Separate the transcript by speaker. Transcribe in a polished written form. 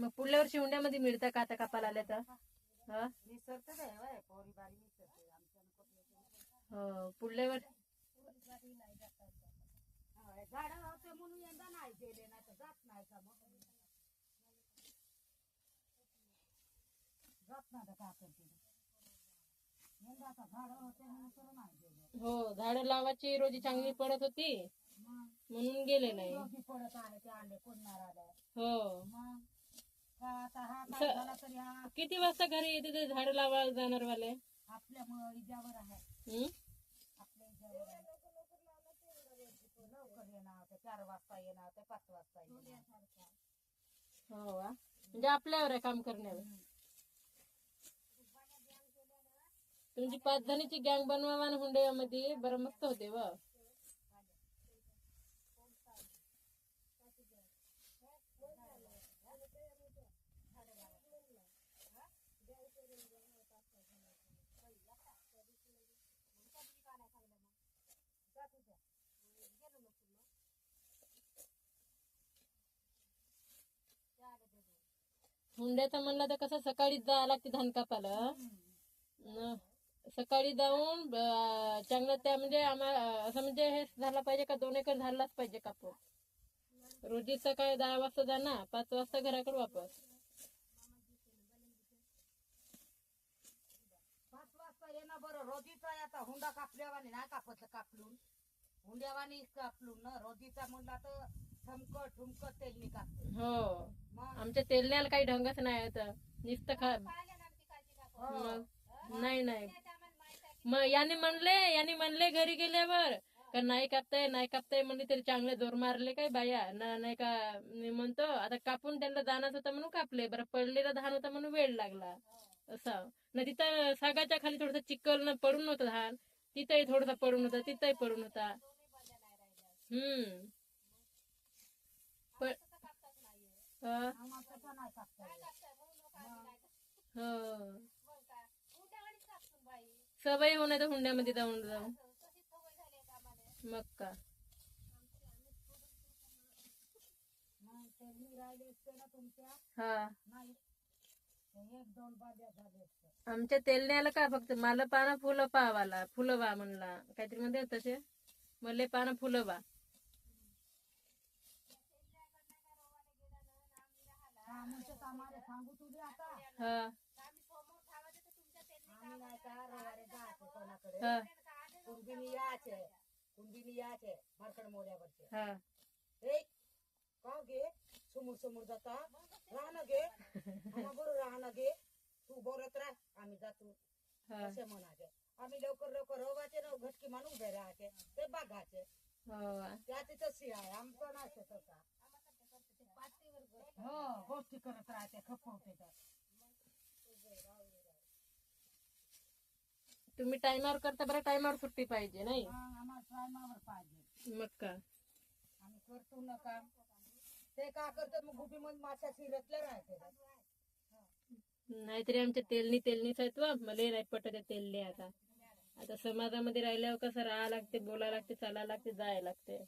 Speaker 1: मग पुढल्या वर्षी हुंड्यामध्ये मिळतं का आता कापायला आल्या तर? हा हो पुढल्या वर्षी
Speaker 2: झाड होते म्हणून यंदा नाही गेले, नाही तर जात नाही का मग जात नाही तर का करते यंदा आता झाड होते म्हणून तर नाही गेले.
Speaker 1: हो झाडं लावायची रोजी चांगली पडत होती म्हणून गेले नाही.
Speaker 2: रोजी पडत आहे ते आले कोणणार आले
Speaker 1: हो
Speaker 2: मग का आता हा काय झाला तरी हा
Speaker 1: किती वाजता घरी येते ते झाड लावायला जाणार वाले?
Speaker 2: आपल्या इजावर आहे, आपल्या इजावर आहे. लवकर येणार होते, 4 वाजता येणार होते, 5 वाजता येणार.
Speaker 1: हो वा म्हणजे आपल्यावर आहे काम करण्यावर. तुमची 5 जणीची गँग बनवा ना हुंड्यामध्ये, बरं मस्त होते व. हुंड्याचं म्हणलं तर कसं सकाळीच जावं लागते धान कापायला. सकाळी जाऊन चांगलं त्या म्हणजे आम्हाला असं म्हणजे हे झाला पाहिजे का 2 एकर झालाच पाहिजे कापून. रोजी सकाळी 10 वाजता जाणार, 5 वाजता घराकडे वापस.
Speaker 2: 5 वाजता येणं बरं. रोजीचा आता हुंडा कापल्यावानी नाही कापत कापलून, हुंड्यावानी कापलून ना रोजीचा म्हणला तर ठुमक तेलनी कापतो.
Speaker 1: हो आमच्या तेलण्याला काही ढंगच नाही आता नुसतं खा. मग नाही मग याने म्हणले घरी गेल्यावर का नाही कापताय म्हणले तरी चांगले जोर मारले काय बाया नाही का. मी म्हणतो आता कापून त्यांना दानाच होता म्हणून कापले, बरं पडलेला धान होता म्हणून वेळ लागला असं ना. तिथं सागाच्या खाली थोडस चिखल पडून होतं धान, तिथंही थोडसा पडून होता, तिथंही पडून होता. सवय होणार हुंड्यामध्ये जाऊन जाऊन मग का. हा आमच्या तेलण्याला का फक्त मला पाना फुलं पावाला फुलं वा म्हणला काहीतरी म्हणते तसे मले पाना फुलं वा.
Speaker 2: सांगू तुझे आता
Speaker 1: हा
Speaker 2: कुंडीनी याचे मार्कड मोड्यावरचे
Speaker 1: हा
Speaker 2: का गे समोर जाता राहणं घे बरोबर राहणं घे तू बोलत राह आम्ही जातो असे म्हणाचे. आम्ही लवकर रवाचे ना घटकी मानून उभे राहायचे ते बघायचे. त्या तिथं आहे आमचं नाही तसा. हो गोष्टी करत राहते खपवते.
Speaker 1: तुम्ही टायमावर करता बरं, टायमावर सुट्टी पाहिजे नाही.
Speaker 2: आम्हाला टायमावर पाहिजे
Speaker 1: मग का
Speaker 2: आम्ही करतो ना काम. ते का करतात मग गुबी मध्ये माशा शिरतल्या राहते.
Speaker 1: नाहीतरी आमच्या तेलनीच आहेत वा. मला नाही पटत तेलने. आता समाजामध्ये राहिल्यावर कसं राहा लागते, बोला लागते, चाला लागते, जायला लागते.